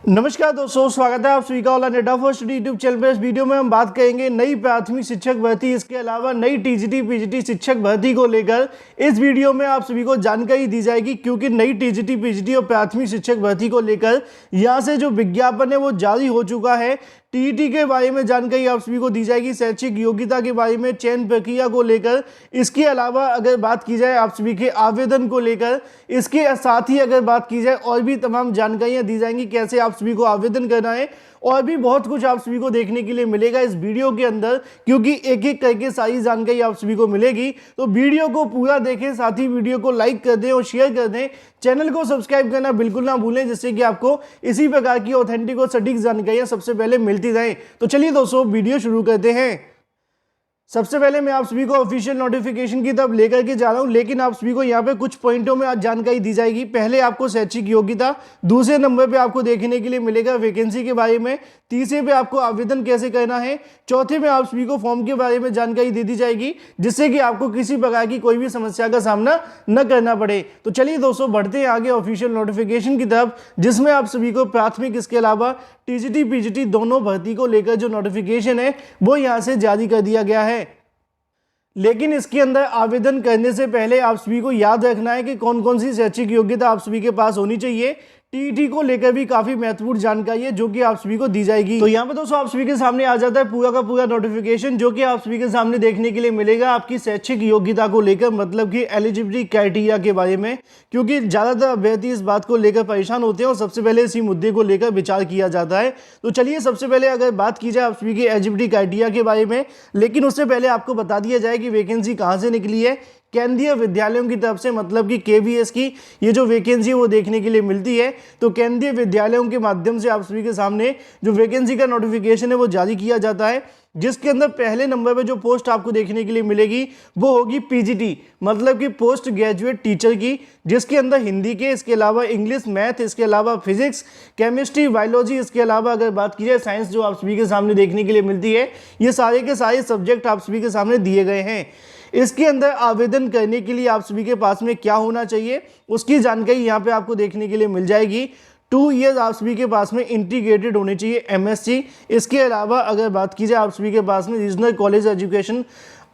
नमस्कार दोस्तों, स्वागत है आप सभी का online data first YouTube channel पर। इस वीडियो में हम बात करेंगे नई प्राथमिक शिक्षक भर्ती, इसके अलावा नई टीजीटी पीजीटी शिक्षक भर्ती को लेकर। इस वीडियो में आप सभी को जानकारी दी जाएगी, क्योंकि नई टीजीटी पीजीटी और प्राथमिक शिक्षक भर्ती को लेकर यहाँ से जो विज्ञापन है वो जारी हो चुका है। टीईटी के बारे में जानकारी आप सभी को दी जाएगी, शैक्षिक योग्यता के बारे में, चयन प्रक्रिया को लेकर। इसके अलावा अगर बात की जाए आप सभी के आवेदन को लेकर, इसके साथ ही अगर बात की जाए और भी तमाम जानकारियां दी जाएंगी, कैसे आप सभी को आवेदन करना है, और भी बहुत कुछ आप सभी को देखने के लिए मिलेगा इस वीडियो के अंदर, क्योंकि एक एक करके सारी जानकारी आप सभी को मिलेगी। तो वीडियो को पूरा देखें, साथ ही वीडियो को लाइक कर दें और शेयर कर दें। चैनल को सब्सक्राइब करना बिल्कुल ना भूलें, जिससे कि आपको इसी प्रकार की ऑथेंटिक और सटीक जानकारियां सबसे पहले मिलती रहें। तो चलिए दोस्तों, वीडियो शुरू करते हैं। सबसे पहले मैं आप सभी को ऑफिशियल नोटिफिकेशन की तरफ लेकर के जा रहा हूं, लेकिन आप सभी को यहां पे कुछ पॉइंटों में आज जानकारी दी जाएगी। पहले आपको शैक्षिक योग्यता, दूसरे नंबर पे आपको देखने के लिए मिलेगा वैकेंसी के बारे में, तीसरे पे आपको आवेदन कैसे करना है, चौथे में आप सभी को फॉर्म के बारे में जानकारी दे दी जाएगी, जिससे कि आपको किसी प्रकार की कोई भी समस्या का सामना न करना पड़े। तो चलिए दोस्तों, बढ़ते हैं आगे ऑफिशियल नोटिफिकेशन की तरफ, जिसमें आप सभी को प्राथमिक, इसके अलावा टीजीटी पीजीटी दोनों भर्ती को लेकर जो नोटिफिकेशन है वो यहाँ से जारी कर दिया गया है। लेकिन इसके अंदर आवेदन करने से पहले आप सभी को याद रखना है कि कौन कौन सी शैक्षिक योग्यता आप सभी के पास होनी चाहिए। टीईटी को लेकर भी काफी महत्वपूर्ण जानकारी है जो कि आप सभी को दी जाएगी। तो यहाँ पे दोस्तों आप सभी के सामने आ जाता है पूरा का पूरा नोटिफिकेशन, जो कि आप सभी के सामने देखने के लिए मिलेगा आपकी शैक्षिक योग्यता को लेकर, मतलब कि एलिजिबिलिटी क्राइटेरिया के बारे में, क्योंकि ज्यादातर अभ्यर्थी इस बात को लेकर परेशान होते हैं और सबसे पहले इसी मुद्दे को लेकर विचार किया जाता है। तो चलिए सबसे पहले अगर बात की जाए आप सभी की एलिजिबिलिटी क्राइटेरिया के बारे में, लेकिन उससे पहले आपको बता दिया जाए कि वैकेंसी कहाँ से निकली है। केंद्रीय विद्यालयों की तरफ से, मतलब कि केवीएस की ये जो वैकेंसी वो देखने के लिए मिलती है। तो केंद्रीय विद्यालयों के माध्यम से आप सभी के सामने जो वैकेंसी का नोटिफिकेशन है वो जारी किया जाता है, जिसके अंदर पहले नंबर पे जो पोस्ट आपको देखने के लिए मिलेगी वो होगी पीजीटी, मतलब कि पोस्ट ग्रेजुएट टीचर की, जिसके अंदर हिंदी के, इसके अलावा इंग्लिश, मैथ, इसके अलावा फिजिक्स, केमिस्ट्री, बायोलॉजी, इसके अलावा अगर बात की जाए साइंस जो आप सभी के सामने देखने के लिए मिलती है, ये सारे के सारे सब्जेक्ट आप सभी के सामने दिए गए हैं। इसके अंदर आवेदन करने के लिए आप सभी के पास में क्या होना चाहिए उसकी जानकारी यहाँ पे आपको देखने के लिए मिल जाएगी। 2 ईयर्स आप सभी के पास में इंटीग्रेटेड होने चाहिए एमएससी। इसके अलावा अगर बात की जाए आप सभी के पास में regional college education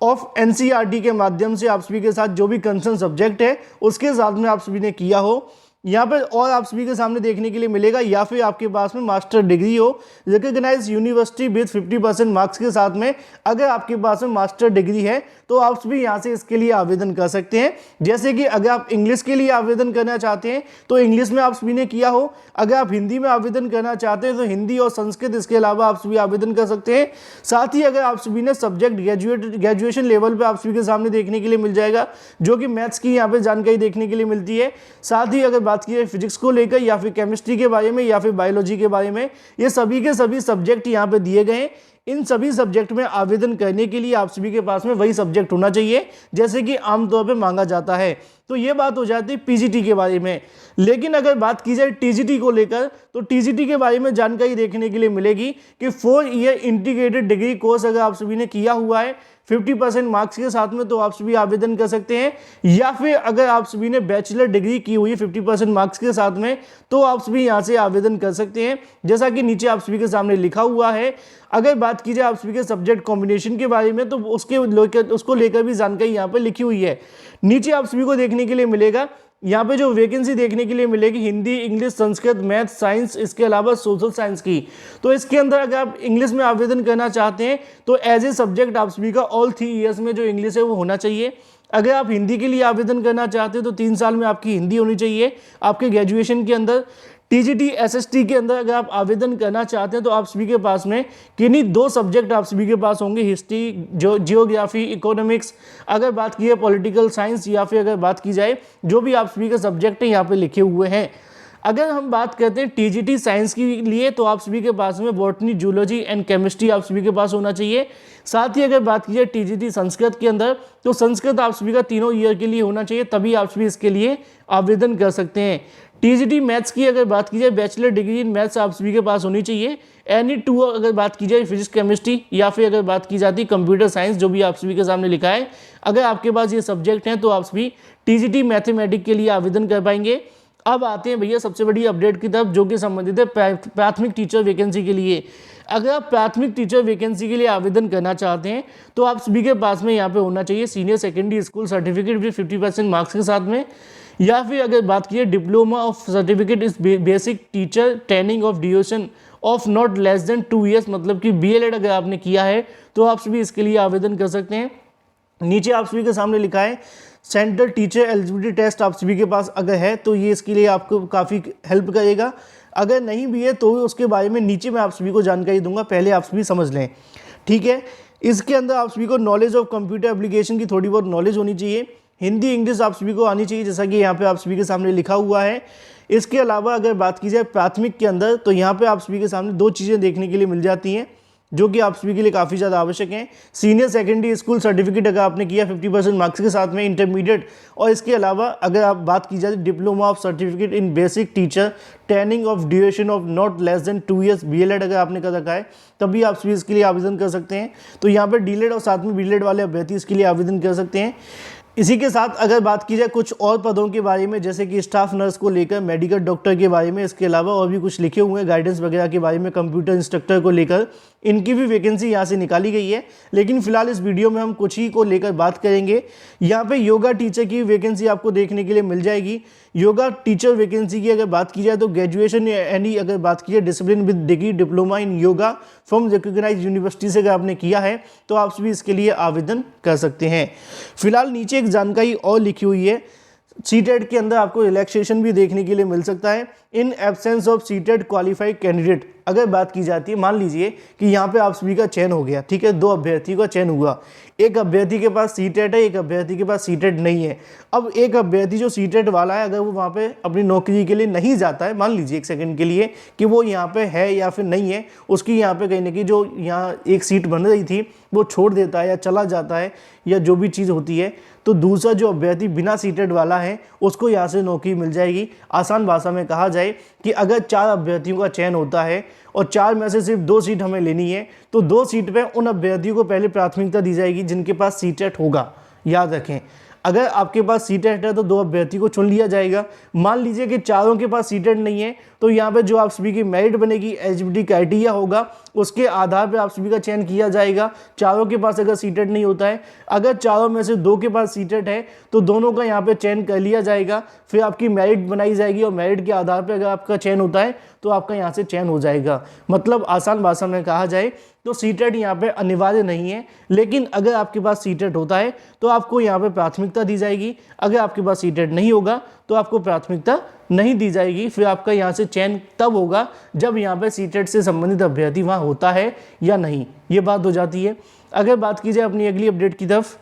of NCERT के माध्यम से आप सभी के साथ जो भी कंसर्न सब्जेक्ट है उसके साथ में आप सभी ने किया हो यहाँ पर, और आप सभी के सामने देखने के लिए मिलेगा, या फिर आपके पास में मास्टर डिग्री हो रिकॉग्नाइज यूनिवर्सिटी विद 50% मार्क्स के साथ में। अगर आपके पास में मास्टर डिग्री है तो आप सभी यहाँ से इसके लिए आवेदन कर सकते हैं। जैसे कि अगर आप इंग्लिश के लिए आवेदन करना चाहते हैं तो इंग्लिश में आप सभी ने किया हो, अगर आप हिंदी में आवेदन करना चाहते हैं तो हिंदी और संस्कृत, इसके अलावा आप सभी आवेदन कर सकते हैं। साथ ही अगर आप सभी ने सब्जेक्ट ग्रेजुएशन लेवल पर आप सभी के सामने देखने के लिए मिल जाएगा, जो कि मैथ्स की यहाँ पे जानकारी देखने के लिए मिलती है। साथ ही अगर बात की जाए फिजिक्स को लेकर, या फिर केमिस्ट्री के बारे में, या फिर बायोलॉजी के बारे में, ये सभी के सभी सब्जेक्ट यहाँ पे दिए गए हैं। इन सभी सब्जेक्ट में आवेदन करने के लिए आप सभी के पास में वही सब्जेक्ट होना चाहिए जैसे कि आमतौर पे मांगा जाता है। तो ये बात हो जाती है पीजीटी के बारे में। लेकिन अगर बात की जाए टीजीटी को लेकर, तो टीजीटी के बारे में जानकारी देखने के लिए मिलेगी कि 4 ईयर इंटीग्रेटेड डिग्री कोर्स अगर आप सभी ने किया हुआ है 50% मार्क्स के साथ में तो आप सभी आवेदन कर सकते हैं, या फिर अगर आप सभी ने बैचलर डिग्री की हुई है 50% मार्क्स के साथ में तो आप सभी यहाँ से आवेदन कर सकते हैं, जैसा कि नीचे आप सभी के सामने लिखा हुआ है। अगर बात की जाए आप सभी के सब्जेक्ट कॉम्बिनेशन के बारे में तो उसको लेकर भी जानकारी यहाँ पर लिखी हुई है। नीचे आप सभी को देखने के लिए मिलेगा, यहाँ पे जो वैकेंसी देखने के लिए मिलेगी Hindi, English, Sanskrit, math, science, इसके अलावा सोशल साइंस की। तो इसके अंदर अगर आप इंग्लिश में आवेदन करना चाहते हैं तो एज ए सब्जेक्ट आप सभी का ऑल 3 ईयर्स में जो इंग्लिश है वो होना चाहिए। अगर आप हिंदी के लिए आवेदन करना चाहते हैं तो 3 साल में आपकी हिंदी होनी चाहिए आपके ग्रेजुएशन के अंदर। टीजीटी एसएसटी के अंदर अगर आप आवेदन करना चाहते हैं तो आप सभी के पास में किन्हीं 2 सब्जेक्ट आप सभी के पास होंगे, हिस्ट्री, जियोग्राफी, इकोनॉमिक्स, अगर बात की है पॉलिटिकल साइंस, या फिर अगर बात की जाए जो भी आप सभी के सब्जेक्ट हैं यहाँ पे लिखे हुए हैं। अगर हम बात करते हैं टीजीटी साइंस के लिए तो आप सभी के पास में बॉटनी, जूलॉजी एंड केमिस्ट्री आप सभी के पास होना चाहिए। साथ ही अगर बात की जाए टीजीटी संस्कृत के अंदर तो संस्कृत आप सभी का 3 ईयर के लिए होना चाहिए, तभी आप सभी इसके लिए आवेदन कर सकते हैं। टीजीटी मैथ्स की अगर बात की जाए बैचलर डिग्री इन मैथ्स आप सभी के पास होनी चाहिए। एनी 2 अगर बात की जाए फिजिक्स, केमिस्ट्री, या फिर अगर बात की जाती कंप्यूटर साइंस जो भी आप सभी के सामने लिखा है, अगर आपके पास ये सब्जेक्ट हैं तो आप सभी टीजीटी मैथमेटिक्स के लिए आवेदन कर पाएंगे। अब आते हैं भैया सबसे बड़ी अपडेट की तरफ, जो कि संबंधित है प्राथमिक टीचर वैकेंसी के लिए। अगर आप प्राथमिक टीचर वैकेंसी के लिए आवेदन करना चाहते हैं तो आप सभी के पास में यहाँ पे होना चाहिए senior secondary school certificate with 50% marks के साथ में, या फिर अगर बात की डिप्लोमा ऑफ सर्टिफिकेट इस basic teacher training of duration of not less than 2 years, मतलब कि BLED अगर आपने किया है तो आप सभी इसके लिए आवेदन कर सकते हैं। नीचे आप सभी के सामने लिखा है सेंट्रल टीचर एलिजिबिलिटी टेस्ट, आप सभी के पास अगर है तो ये इसके लिए आपको काफ़ी हेल्प करेगा। अगर नहीं भी है तो उसके बारे में नीचे मैं आप सभी को जानकारी दूंगा, पहले आप सभी समझ लें, ठीक है। इसके अंदर आप सभी को नॉलेज ऑफ कंप्यूटर एप्लीकेशन की थोड़ी बहुत नॉलेज होनी चाहिए, हिंदी इंग्लिश आप सभी को आनी चाहिए, जैसा कि यहाँ पे आप सभी के सामने लिखा हुआ है। इसके अलावा अगर बात की जाए प्राथमिक के अंदर तो यहाँ पे आप सभी के सामने 2 चीज़ें देखने के लिए मिल जाती हैं जो कि आप सभी के लिए काफ़ी ज़्यादा आवश्यक हैं। सीनियर सेकेंडरी स्कूल सर्टिफिकेट अगर आपने किया 50% मार्क्स के साथ में, इंटरमीडिएट, और इसके अलावा अगर आप बात की जाए diploma of certificate in basic teacher training of duration of not less than 2 years BLED अगर आपने कर रखा है तभी आप सभी इसके लिए आवेदन कर सकते हैं। तो यहाँ पर DLED और साथ में BLED वाले अभ्यर्थी इसके लिए आवेदन कर सकते हैं। इसी के साथ अगर बात की जाए कुछ और पदों के बारे में, जैसे कि स्टाफ नर्स को लेकर, मेडिकल डॉक्टर के बारे में, इसके अलावा और भी कुछ लिखे हुए हैं गाइडेंस वगैरह के बारे में, कंप्यूटर इंस्ट्रक्टर को लेकर, इनकी भी वैकेंसी यहाँ से निकाली गई है। लेकिन फिलहाल इस वीडियो में हम कुछ ही को लेकर बात करेंगे। यहाँ पे योगा टीचर की वैकेंसी आपको देखने के लिए मिल जाएगी। योगा टीचर वैकेंसी की अगर बात की जाए तो ग्रेजुएशन या एनी अगर बात की जाए discipline with degree diploma in yoga from recognised university से अगर आपने किया है तो आप सभी इसके लिए आवेदन कर सकते हैं। फिलहाल नीचे एक जानकारी और लिखी हुई है, सीटेट के अंदर आपको रिलैक्सेशन भी देखने के लिए मिल सकता है in absence of CTET qualified candidate. अगर बात की जाती है, मान लीजिए कि यहाँ पे आप सभी का चयन हो गया, ठीक है, 2 अभ्यर्थियों का चयन हुआ, एक अभ्यर्थी के पास सीटेट है, एक अभ्यर्थी के पास सीटेट नहीं है। अब एक अभ्यर्थी जो सीटेट वाला है अगर वो वहाँ पे अपनी नौकरी के लिए नहीं जाता है, मान लीजिए एक सेकंड के लिए कि वो यहाँ पे है या फिर नहीं है, उसकी यहाँ पे कहीं ना कहीं जो यहाँ एक सीट बन रही थी वो छोड़ देता है या चला जाता है या जो भी चीज़ होती है, तो दूसरा जो अभ्यर्थी बिना सीटेड वाला है उसको यहाँ से नौकरी मिल जाएगी। आसान भाषा में कहा जाए कि अगर 4 अभ्यर्थियों का चयन होता है और 4 में से सिर्फ 2 सीट हमें लेनी है तो 2 सीट पे उन अभ्यर्थियों को पहले प्राथमिकता दी जाएगी जिनके पास सीटेट होगा। याद रखें, अगर आपके पास सीटेट है तो 2 अभ्यर्थी को चुन लिया जाएगा। मान लीजिए कि चारों के पास सीटेट नहीं है तो यहाँ पे जो आप सभी की मेरिट बनेगी, एलिजिबिलिटी क्राइटेरिया होगा, उसके आधार पे आप सभी का चयन किया जाएगा। चारों के पास अगर सीटेट नहीं होता है, अगर चारों में से 2 के पास सीटेट है तो दोनों का यहाँ पे चयन कर लिया जाएगा, फिर आपकी मेरिट बनाई जाएगी और मेरिट के आधार पर अगर आपका चयन होता है तो आपका यहाँ से चयन हो जाएगा। मतलब आसान भाषा में कहा जाए तो सीटेट यहाँ पे अनिवार्य नहीं है, लेकिन अगर आपके पास सीटेट होता है तो आपको यहाँ पे प्राथमिकता दी जाएगी। अगर आपके पास सीटेट नहीं होगा तो आपको प्राथमिकता नहीं दी जाएगी। फिर आपका यहाँ से चयन तब होगा जब यहाँ पे सीटेट से संबंधित अभ्यर्थी वहाँ होता है या नहीं, ये बात हो जाती है। अगर बात की जाए अपनी अगली अपडेट की तरफ,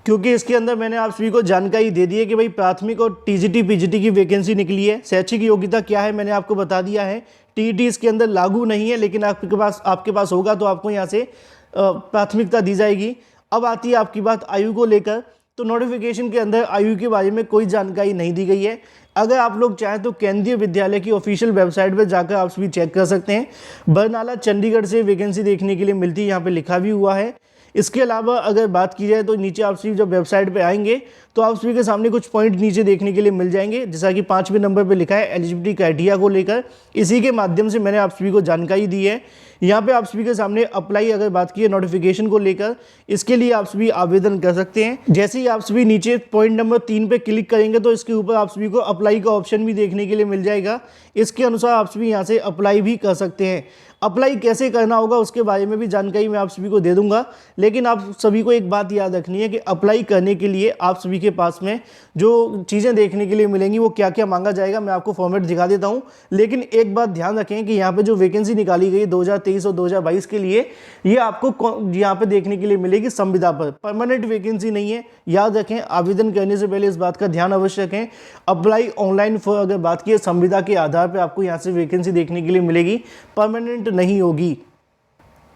क्योंकि इसके अंदर मैंने आप सभी को जानकारी दे दी है कि भाई प्राथमिक और TGT PGT की वैकेंसी निकली है। शैक्षिक योग्यता क्या है मैंने आपको बता दिया है। TET इसके अंदर लागू नहीं है, लेकिन आपके पास होगा तो आपको यहाँ से प्राथमिकता दी जाएगी। अब आती है आपकी बात आयु को लेकर, तो नोटिफिकेशन के अंदर आयु के बारे में कोई जानकारी नहीं दी गई है। अगर आप लोग चाहें तो केंद्रीय विद्यालय की ऑफिशियल वेबसाइट पर जाकर आप सभी चेक कर सकते हैं। बरनाला चंडीगढ़ से वैकेंसी देखने के लिए मिलती है, यहाँ पे लिखा भी हुआ है। इसके अलावा अगर बात की जाए तो नीचे आप सभी जब वेबसाइट पे आएंगे तो आप सभी के सामने कुछ पॉइंट नीचे देखने के लिए मिल जाएंगे, जैसा कि 5वें नंबर पे लिखा है एलिजिबिलिटी क्राइटेरिया को लेकर। इसी के माध्यम से मैंने आप सभी को जानकारी दी है। यहाँ पे आप सभी के सामने अप्लाई अगर बात की है नोटिफिकेशन को लेकर, इसके लिए आप सभी आवेदन कर सकते हैं। जैसे ही आप सभी नीचे पॉइंट नंबर 3 पे क्लिक करेंगे तो इसके ऊपर आप सभी को अप्लाई का ऑप्शन भी देखने के लिए मिल जाएगा। इसके अनुसार आप सभी यहाँ से अप्लाई भी कर सकते हैं। अप्लाई कैसे करना होगा उसके बारे में भी जानकारी मैं आप सभी को दे दूंगा, लेकिन आप सभी को एक बात याद रखनी है कि अप्लाई करने के लिए आप सभी के पास में जो चीज़ें देखने के लिए मिलेंगी वो क्या क्या मांगा जाएगा, मैं आपको फॉर्मेट दिखा देता हूं। लेकिन एक बात ध्यान रखें कि यहाँ पे जो वैकेंसी निकाली गई 2023 और 2022 के लिए, ये आपको यहाँ पे देखने के लिए मिलेगी संविदा पर, परमानेंट वैकेंसी नहीं है। याद रखें, आवेदन करने से पहले इस बात का ध्यान अवश्य रखें। अप्लाई ऑनलाइन फॉर अगर बात की संविदा के आधार पर आपको यहाँ से वैकेंसी देखने के लिए मिलेगी, परमानेंट नहीं होगी।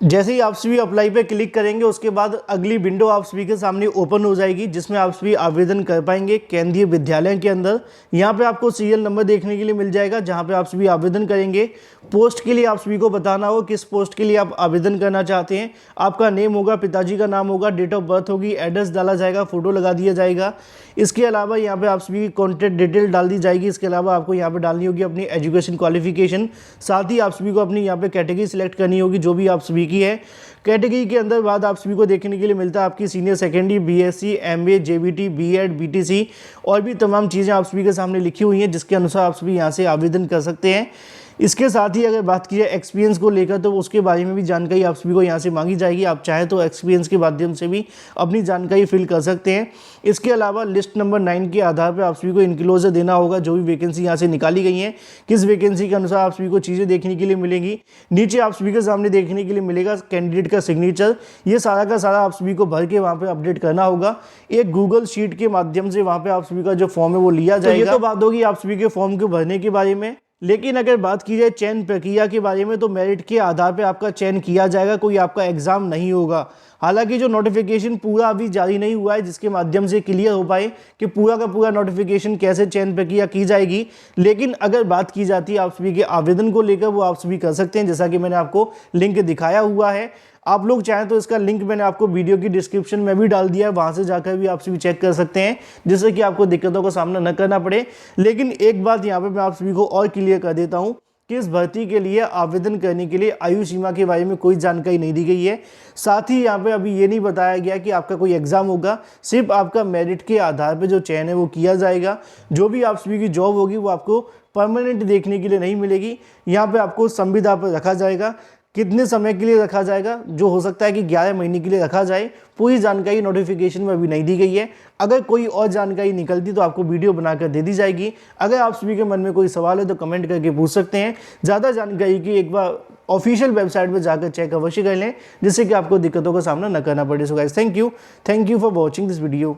जैसे ही आप सभी अप्लाई पे क्लिक करेंगे उसके बाद अगली विंडो आप सभी के सामने ओपन हो जाएगी, जिसमें आप सभी आवेदन कर पाएंगे केंद्रीय विद्यालय के अंदर। यहाँ पे आपको सीरियल नंबर देखने के लिए मिल जाएगा, जहाँ पे आप सभी आवेदन करेंगे। पोस्ट के लिए आप सभी को बताना होगा किस पोस्ट के लिए आप आवेदन करना चाहते हैं। आपका नेम होगा, पिताजी का नाम होगा, डेट ऑफ बर्थ होगी, एड्रेस डाला जाएगा, फोटो लगा दिया जाएगा। इसके अलावा यहाँ पे आप सभी की कॉन्टैक्ट डिटेल डाल दी जाएगी। इसके अलावा आपको यहाँ पे डालनी होगी अपनी एजुकेशन क्वालिफिकेशन, साथ ही आप सभी को अपनी यहाँ पे कैटेगरी सिलेक्ट करनी होगी जो भी आप सभी की है। कैटेगरी के अंदर बाद आप सभी को देखने के लिए मिलता है आपकी senior secondary, BSc, MA, JBT, BEd, BTC और भी तमाम चीज़ें आप सभी के सामने लिखी हुई हैं, जिसके अनुसार आप सभी यहाँ से आवेदन कर सकते हैं। इसके साथ ही अगर बात की जाए एक्सपीरियंस को लेकर, तो उसके बारे में भी जानकारी आप सभी को यहाँ से मांगी जाएगी। आप चाहें तो एक्सपीरियंस के माध्यम से भी अपनी जानकारी फिल कर सकते हैं। इसके अलावा लिस्ट नंबर 9 के आधार पर आप सभी को इनक्लोजर देना होगा, जो भी वैकेंसी यहाँ से निकाली गई हैं, किस वैकेंसी के अनुसार आप सभी को चीज़ें देखने के लिए मिलेंगी। नीचे आप सभी के सामने देखने के लिए मिलेगा कैंडिडेट का सिग्नेचर। ये सारा का सारा आप सभी को भर के वहाँ पर अपडेट करना होगा। एक गूगल शीट के माध्यम से वहाँ पर आप सभी का जो फॉर्म है वो लिया जाएगा। ये तो बात होगी आप सभी के फॉर्म को भरने के बारे में। लेकिन अगर बात की जाए चयन प्रक्रिया के बारे में, तो मेरिट के आधार पर आपका चयन किया जाएगा, कोई आपका एग्जाम नहीं होगा। हालांकि जो नोटिफिकेशन पूरा अभी जारी नहीं हुआ है, जिसके माध्यम से क्लियर हो पाए कि पूरा का पूरा नोटिफिकेशन कैसे चयन प्रक्रिया की जाएगी। लेकिन अगर बात की जाती है आप सभी के आवेदन को लेकर, वो आप सभी कर सकते हैं, जैसा कि मैंने आपको लिंक दिखाया हुआ है। आप लोग चाहें तो इसका लिंक मैंने आपको वीडियो की डिस्क्रिप्शन में भी डाल दिया है, वहां से जाकर भी आप सभी चेक कर सकते हैं, जिससे कि आपको दिक्कतों का सामना न करना पड़े। लेकिन एक बात यहाँ पे मैं आप सभी को और क्लियर कर देता हूँ कि इस भर्ती के लिए आवेदन करने के लिए आयु सीमा के बारे में कोई जानकारी नहीं दी गई है। साथ ही यहाँ पे अभी ये नहीं बताया गया कि आपका कोई एग्जाम होगा, सिर्फ आपका मेरिट के आधार पर जो चयन है वो किया जाएगा। जो भी आप सभी की जॉब होगी वो आपको परमानेंट देखने के लिए नहीं मिलेगी। यहाँ पे आपको संविदा पर रखा जाएगा, कितने समय के लिए रखा जाएगा, जो हो सकता है कि 11 महीने के लिए रखा जाए। पूरी जानकारी नोटिफिकेशन में अभी नहीं दी गई है। अगर कोई और जानकारी निकलती तो आपको वीडियो बनाकर दे दी जाएगी। अगर आप सभी के मन में कोई सवाल है तो कमेंट करके पूछ सकते हैं। ज़्यादा जानकारी की एक बार ऑफिशियल वेबसाइट पर जाकर चेक अवश्य कर लें, जिससे कि आपको दिक्कतों का सामना न करना पड़े। So guys, thank you for watching this video.